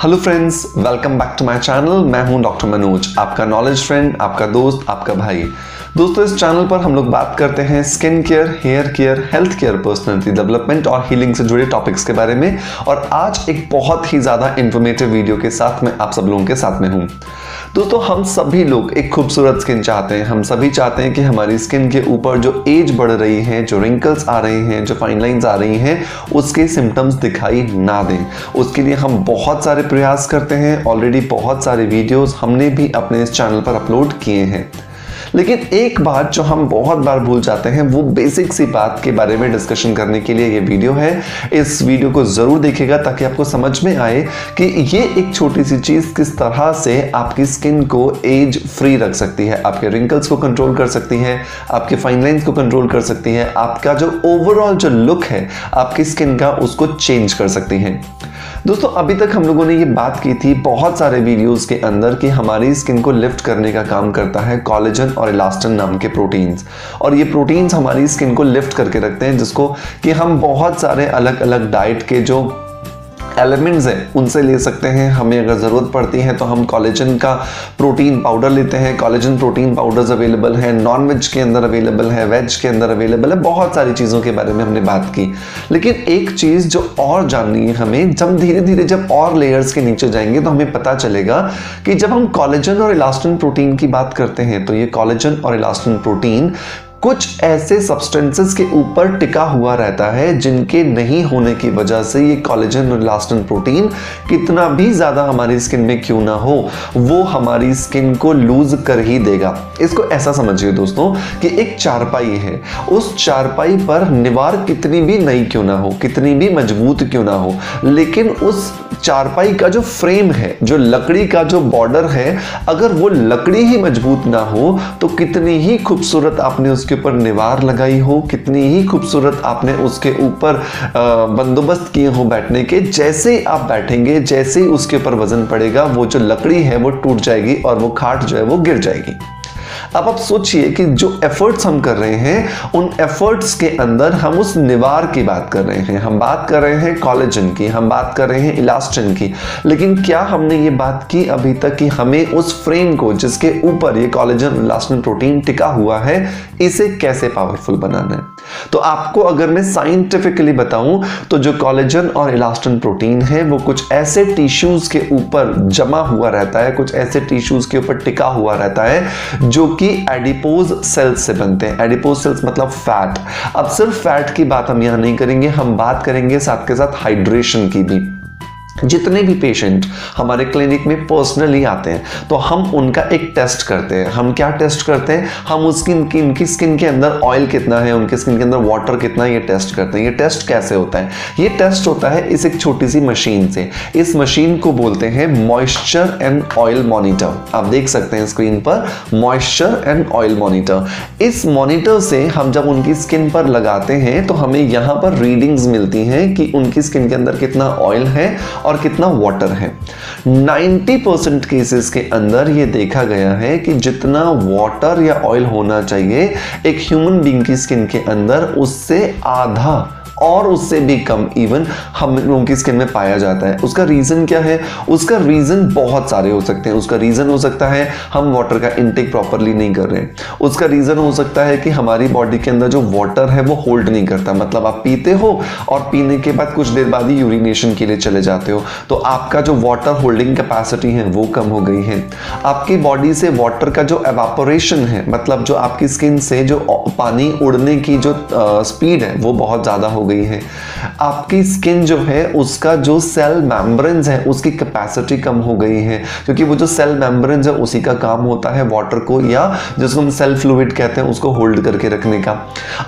Hello friends, welcome back to my channel. मैं हूं doctor Manoj, आपका नॉलेज फ्रेंड, आपका दोस्त, आपका भाई। दोस्तों, इस चैनल पर हम लोग बात करते हैं skin care, hair care, health care, personality development और हीलिंग से जुड़े टॉपिक्स के बारे में। और आज एक बहुत ही ज़्यादा इंफॉर्मेटिव वीडियो के साथ मैं आप सब लोगों के साथ में हूँ। दोस्तों, हम सभी लोग एक खूबसूरत स्किन चाहते हैं। हम सभी चाहते हैं कि हमारी स्किन के ऊपर जो एज बढ़ रही है, जो रिंकल्स आ रही हैं, जो फाइन लाइंस आ रही हैं, उसके सिम्टम्स दिखाई ना दें। उसके लिए हम बहुत सारे प्रयास करते हैं। ऑलरेडी बहुत सारे वीडियोस हमने भी अपने इस चैनल पर अपलोड किए हैं। लेकिन एक बात जो हम बहुत बार भूल जाते हैं, वो बेसिक सी बात के बारे में डिस्कशन करने के लिए ये वीडियो है। इस वीडियो को ज़रूर देखिएगा ताकि आपको समझ में आए कि ये एक छोटी सी चीज़ किस तरह से आपकी स्किन को एज फ्री रख सकती है, आपके रिंकल्स को कंट्रोल कर सकती है, आपके फाइन लाइन्स को कंट्रोल कर सकती है, आपका जो ओवरऑल जो लुक है आपकी स्किन का, उसको चेंज कर सकती है। दोस्तों, अभी तक हम लोगों ने ये बात की थी बहुत सारे वीडियोस के अंदर कि हमारी स्किन को लिफ्ट करने का काम करता है कोलेजन और इलास्टिन नाम के प्रोटीन्स। और ये प्रोटीन्स हमारी स्किन को लिफ्ट करके रखते हैं, जिसको कि हम बहुत सारे अलग अलग डाइट के जो एलिमेंट्स हैं उनसे ले सकते हैं। हमें अगर ज़रूरत पड़ती है तो हम कोलेजन का प्रोटीन पाउडर लेते हैं। कोलेजन प्रोटीन पाउडर्स अवेलेबल हैं, नॉन वेज के अंदर अवेलेबल है, वेज के अंदर अवेलेबल है। बहुत सारी चीज़ों के बारे में हमने बात की। लेकिन एक चीज़ जो और जाननी है हमें, जब धीरे धीरे जब और लेयर्स के नीचे जाएंगे तो हमें पता चलेगा कि जब हम कोलेजन और इलास्टिन प्रोटीन की बात करते हैं तो ये कोलेजन और इलास्टिन प्रोटीन कुछ ऐसे सब्सटेंसेस के ऊपर टिका हुआ रहता है जिनके नहीं होने की वजह से ये कोलेजन और इलास्टिन प्रोटीन कितना भी ज़्यादा हमारी स्किन में क्यों ना हो, वो हमारी स्किन को लूज कर ही देगा। इसको ऐसा समझिए दोस्तों कि एक चारपाई है, उस चारपाई पर दीवार कितनी भी नई क्यों ना हो, कितनी भी मजबूत क्यों ना हो, लेकिन उस चारपाई का जो फ्रेम है, जो लकड़ी का जो बॉर्डर है, अगर वो लकड़ी ही मजबूत ना हो तो कितनी ही खूबसूरत आपने उसके ऊपर निवार लगाई हो, कितनी ही खूबसूरत आपने उसके ऊपर बंदोबस्त किए हो बैठने के, जैसे ही आप बैठेंगे, जैसे ही उसके ऊपर वजन पड़ेगा, वो जो लकड़ी है वो टूट जाएगी और वो खाट जो है वो गिर जाएगी। अब आप सोचिए कि जो एफर्ट्स हम कर रहे हैं, उन एफर्ट्स के अंदर हम उस निवार की बात कर रहे हैं, हम बात कर रहे हैं कोलेजन की, हम बात कर रहे हैं इलास्टिन की। लेकिन क्या हमने ये बात की अभी तक कि हमें उस फ्रेम को, जिसके ऊपर ये कोलेजन इलास्टिन प्रोटीन टिका हुआ है, इसे कैसे पावरफुल बनाना है? तो आपको अगर मैं साइंटिफिकली बताऊं तो जो कोलेजन और इलास्टिन प्रोटीन है वो कुछ ऐसे टिश्यूज के ऊपर जमा हुआ रहता है, कुछ ऐसे टिश्यूज के ऊपर टिका हुआ रहता है जो कि एडिपोज सेल्स से बनते हैं। एडिपोज सेल्स मतलब फैट। अब सिर्फ फैट की बात हम यहां नहीं करेंगे, हम बात करेंगे साथ के साथ हाइड्रेशन की भी। जितने भी पेशेंट हमारे क्लिनिक में पर्सनली आते हैं तो हम उनका एक टेस्ट करते हैं। हम क्या टेस्ट करते हैं? हम उनकी स्किन के अंदर ऑयल कितना है, उनकी स्किन के अंदर वाटर कितना है, ये टेस्ट करते हैं। ये टेस्ट कैसे होता है? ये टेस्ट होता है इस एक छोटी सी मशीन से। इस मशीन को बोलते हैं मॉइस्चर एंड ऑयल मॉनिटर। आप देख सकते हैं स्क्रीन पर मॉइस्चर एंड ऑयल मॉनिटर। इस मॉनिटर से हम जब उनकी स्किन पर लगाते हैं तो हमें यहाँ पर रीडिंग्स मिलती हैं कि उनकी स्किन के अंदर कितना ऑयल है और कितना वाटर है। 90% केसेस के अंदर ये देखा गया है कि जितना वाटर या ऑयल होना चाहिए एक ह्यूमन बीइंग की स्किन के अंदर, उससे आधा और उससे भी कम इवन हम लोगों की स्किन में पाया जाता है। उसका रीज़न क्या है? उसका रीज़न बहुत सारे हो सकते हैं। उसका रीज़न हो सकता है हम वाटर का इनटेक प्रॉपरली नहीं कर रहे हैं। उसका रीज़न हो सकता है कि हमारी बॉडी के अंदर जो वाटर है वो होल्ड नहीं करता। मतलब आप पीते हो और पीने के बाद कुछ देर बाद ही यूरिनेशन के लिए चले जाते हो, तो आपका जो वाटर होल्डिंग कैपेसिटी है वो कम हो गई है। आपकी बॉडी से वाटर का जो एवापोरेशन है, मतलब जो आपकी स्किन से जो पानी उड़ने की जो स्पीड है वो बहुत ज़्यादा हो गई है। आपकी स्किन जो है उसका जो सेल मेम्ब्रेन्स है उसकी कैपेसिटी कम हो गई है, क्योंकि वो जो सेल मेम्ब्रेन्स है उसी का काम होता है वाटर को, या जिसको हम सेल फ्लूइड कहते हैं, उसको होल्ड करके रखने का।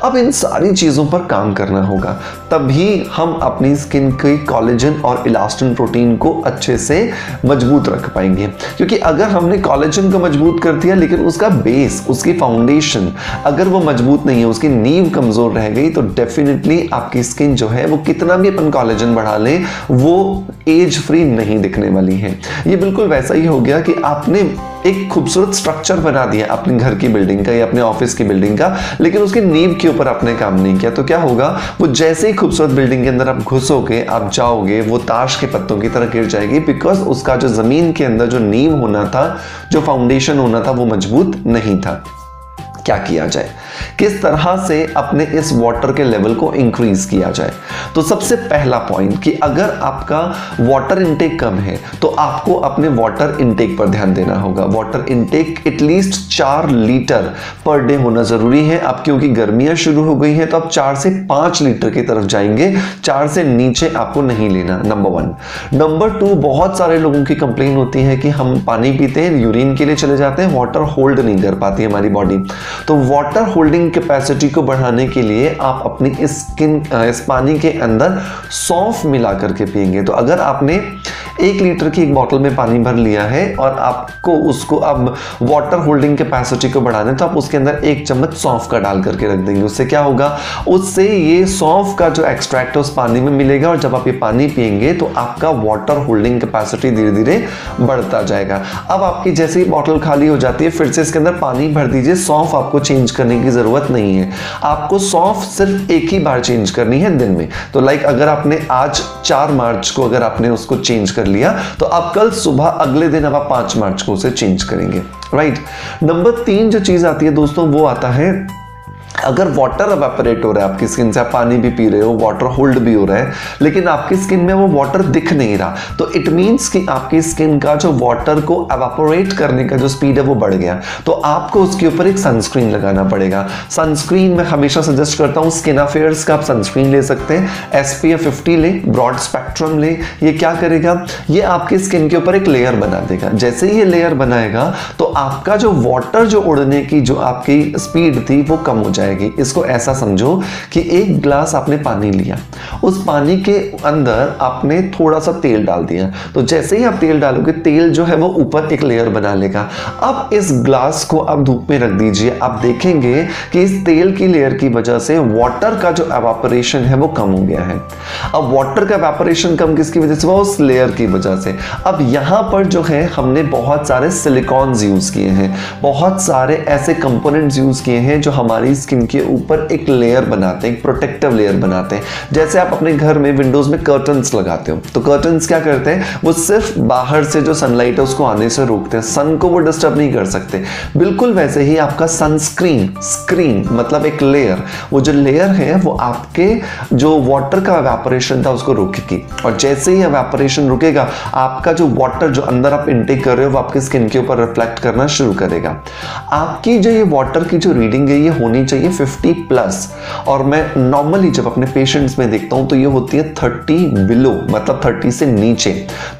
अब इन सारी चीज़ों पर काम करना होगा, तभी हम अपनी स्किन के कोलेजन और इलास्टिन प्रोटीन को अच्छे से मजबूत रख पाएंगे। क्योंकि अगर हमने कोलेजन को मजबूत कर दिया लेकिन उसका बेस, उसकी फाउंडेशन अगर वो मजबूत नहीं है, उसकी नींव कमज़ोर रह गई, तो डेफिनेटली आप आपकी स्किन जो है वो कितना भी अपन कोलेजन बढ़ा लें वो एज फ्री नहीं दिखने वाली है। ये बिल्कुल वैसा ही हो गया कि आपने एक खूबसूरत स्ट्रक्चर बना दिया अपने घर की बिल्डिंग का या अपने ऑफिस की बिल्डिंग का, लेकिन उसकी नींव के ऊपर आपने काम नहीं किया, तो क्या होगा, वो जैसे ही खूबसूरत बिल्डिंग के अंदर आप घुसोगे, आप जाओगे, वो ताश के पत्तों की तरह गिर जाएगी, बिकॉज उसका जो जमीन के अंदर जो नींव होना था, जो फाउंडेशन होना था, वो मजबूत नहीं था। क्या किया जाए, किस तरह से अपने इस वाटर के लेवल को इंक्रीज किया जाए? तो सबसे पहला पॉइंट कि अगर आपका वाटर इनटेक कम है तो आपको अपने वाटर इनटेक पर ध्यान देना होगा। Water intake at least 4 litre per day होना जरूरी है। अब क्योंकि गर्मियां शुरू हो गई हैं तो आप 4 से 5 लीटर की तरफ जाएंगे, 4 से नीचे आपको नहीं लेना, नंबर 1। नंबर 2, बहुत सारे लोगों की कंप्लेन होती है कि हम पानी पीते हैं, यूरिन के लिए चले जाते हैं, वाटर होल्ड नहीं कर पाती हमारी बॉडी। तो वाटर होल्डिंग कैपेसिटी को बढ़ाने के लिए आप अपनी इस पानी के अंदर सौंफ मिला करके पिएंगे। तो अगर आपने 1 लीटर की एक बोतल में पानी भर लिया है और आपको उसको अब वाटर होल्डिंग कैपेसिटी को बढ़ाना है तो आप उसके अंदर 1 चम्मच सौंफ का डाल करके रख देंगे। उससे क्या होगा, उससे ये सौंफ का जो एक्सट्रैक्ट है उस पानी में मिलेगा और जब आप ये पानी पिएंगे तो आपका वाटर होल्डिंग कैपेसिटी धीरे धीरे बढ़ता जाएगा। अब आपकी जैसे ही बोतल खाली हो जाती है फिर से इसके अंदर पानी भर दीजिए। सौंफ आपको चेंज करने की जरूरत नहीं है, आपको सौंफ सिर्फ एक ही बार चेंज करनी है दिन में। तो लाइक अगर आपने आज 4 मार्च को अगर आपने उसको चेंज कर लिया तो आप कल सुबह अगले दिन अब आप 5 मार्च को उसे चेंज करेंगे, राइट। नंबर 3 जो चीज आती है दोस्तों वो आता है, अगर वाटर एवेपोरेट हो रहा है आपकी स्किन से, आप पानी भी पी रहे हो, वाटर होल्ड भी हो रहा है, लेकिन आपकी स्किन में वो वाटर दिख नहीं रहा, तो इट मींस कि आपकी स्किन का जो वाटर को एवेपोरेट करने का जो स्पीड है वो बढ़ गया। तो आपको उसके ऊपर एक सनस्क्रीन लगाना पड़ेगा। सनस्क्रीन मैं हमेशा सजेस्ट करता हूँ स्किन अफेयर्स का आप सनस्क्रीन ले सकते हैं, SPF 50 ले, ब्रॉड स्पेक्ट्रम ले। ये क्या करेगा, ये आपकी स्किन के ऊपर एक लेयर बना देगा। जैसे ही ये लेयर बनाएगा तो आपका जो वाटर जो उड़ने की जो आपकी स्पीड थी वो कम हो जाएगी। इसको ऐसा समझो कि एक ग्लास आपने पानी लिया, उस पानी के अंदर आपने थोड़ा सा तेल डाल दिया, तो जैसे ही आप तेल डालोगे तेल जो है वो ऊपर एक लेयर बना लेगा। अब इस ग्लास को आप धूप में रख दीजिए, आप देखेंगे कि इस तेल की लेयर की वजह से वाटर का जो एवापोरेशन है वो कम हो गया है। अब वाटर का एवापोरेशन कम किसकी वजह से, वो उस लेयर की वजह से। अब यहां पर जो है हमने बहुत सारे सिलिकॉन्स यूज किए हैं, बहुत सारे ऐसे कंपोनेंट्स यूज किए हैं जो हमारी स्किन के ऊपर एक लेयर बनाते हैं, एक प्रोटेक्टिव लेयर बनाते हैं। जैसे आप अपने घर में विंडोज में कर्टन्स लगाते हो, तो कर्टन्स क्या करते हैं, वो सिर्फ बाहर से जो सनलाइट है उसको आने से रोकते हैं, सन को वो डिस्टर्ब नहीं कर सकते। बिल्कुल वैसे ही आपका सनस्क्रीन, स्क्रीन मतलब एक लेयर, वो जो लेयर है वो आपके जो वाटर का एवेपोरेशन था उसको रोकेगी, और जैसे ही एवेपोरेशन रुकेगा आपका जो वाटर जो अंदर आप इनटेक कर रहे हो वो आपकी स्किन के ऊपर रिफ्लेक्ट करना शुरू करेगा। आपकी जो ये वाटर की जो रीडिंग है ये होनी चाहिए 50+, और मैं नॉर्मली जब अपने पेशेंट्स में देखता हूं तो ये होती है 30 बिलो, मतलब 30 से नीचे।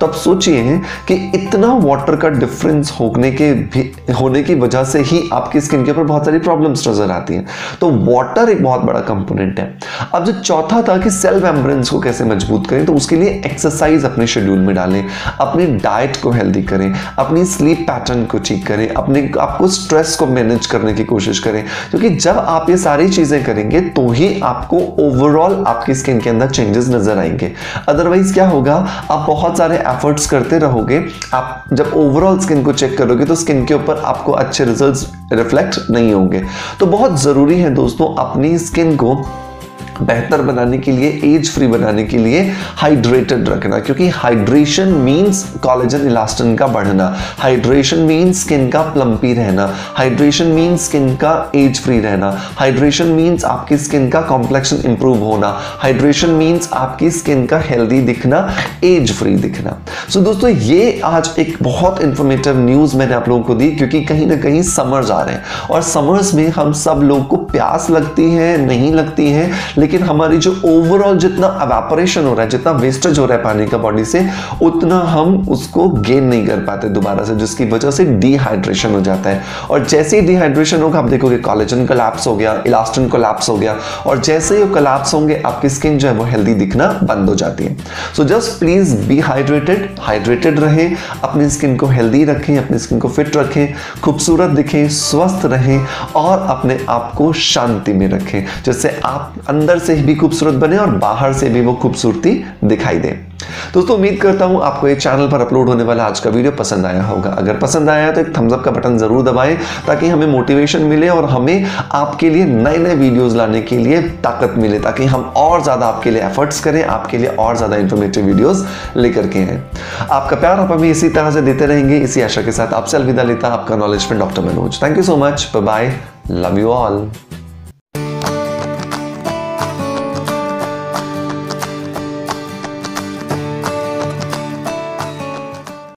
तो आप सोचिए कि इतना वाटर का डिफरेंस होने की वजह से ही आपकी स्किन के ऊपर बहुत सारी प्रॉब्लम्स नजर आती हैं। तो वाटर एक बहुत बड़ा कंपोनेंट है। अब जो चौथा था कि सेल मेम्ब्रेन्स को कैसे मजबूत करें, तो उसके लिए एक्सरसाइज अपने शेड्यूल में डालें, अपनी डाइट को हेल्दी करें, अपनी स्लीप पैटर्न को ठीक करें, आपको स्ट्रेस को मैनेज करने की कोशिश करें, क्योंकि जब आप ये सारी चीजें करेंगे तो ही आपको ओवरऑल आपकी स्किन के अंदर चेंजेस नजर आएंगे। अदरवाइज क्या होगा, आप बहुत सारे एफर्ट्स करते रहोगे, आप जब ओवरऑल स्किन को चेक करोगे तो स्किन के ऊपर आपको अच्छे रिजल्ट्स रिफ्लेक्ट नहीं होंगे। तो बहुत जरूरी है दोस्तों अपनी स्किन को बेहतर बनाने के लिए, एज फ्री बनाने के लिए हाइड्रेटेड रखना, क्योंकि हाइड्रेशन मींस कोलेजन इलास्टिन का बढ़ना, हाइड्रेशन मींस स्किन का प्लम्पी रहना, हाइड्रेशन मींस स्किन का एज फ्री रहना, हाइड्रेशन मींस आपकी स्किन का कॉम्प्लेक्शन इंप्रूव होना, हाइड्रेशन मींस आपकी स्किन का हेल्दी दिखना, एज फ्री दिखना। सो दोस्तों ये आज एक बहुत इंफॉर्मेटिव न्यूज मैंने आप लोगों को दी, क्योंकि कहीं ना कहीं समर्स आ रहे हैं और समर्स में हम सब लोग को प्यास लगती है, नहीं लगती है, लेकिन हमारी जो ओवरऑल जितना एवेपोरेशन हो रहा है, जितना वेस्टेज हो रहा है पानी का बॉडी से, उतना हम उसको गेन नहीं कर पाते दोबारा से, जिसकी वजह से डिहाइड्रेशन हो जाता है। और जैसे ही डिहाइड्रेशन होगा आप देखोगे कोलेजन कोलैप्स हो गया, इलास्टिन कोलैप्स हो गया, और जैसे ही वो कोलैप्स होंगे आपकी स्किन जो है वो हेल्दी दिखना बंद हो जाती है। So just please be hydrated रहें, अपनी स्किन को हेल्दी रखें, अपनी स्किन को फिट रखें, खूबसूरत दिखें, स्वस्थ रहें और अपने आप को शांति में रखें, जिससे आप अंदर से भी खूबसूरत बने और बाहर से भी वो खूबसूरती दिखाई दे। दोस्तों उम्मीद करता हूं आपको ये चैनल पर अपलोड होने वाला आज का वीडियो पसंद आया होगा। अगर पसंद आया तो एक थम्स अप का बटन जरूर दबाएं ताकि हमें मोटिवेशन मिले और हमें आपके लिए नए नए वीडियोस लाने के लिए ताकत मिले, ताकि हम और ज्यादा आपके लिए एफर्ट्स करें, आपके लिए और ज्यादा इंफॉर्मेटिव वीडियोस लेकर के आए। आपका प्यार आप हमें इसी तरह से देते रहेंगे। इसी आशा के साथ आपसे अलविदा लेता आपका knowledge friend doctor Manoj. Thank you so much, bye bye, love you all.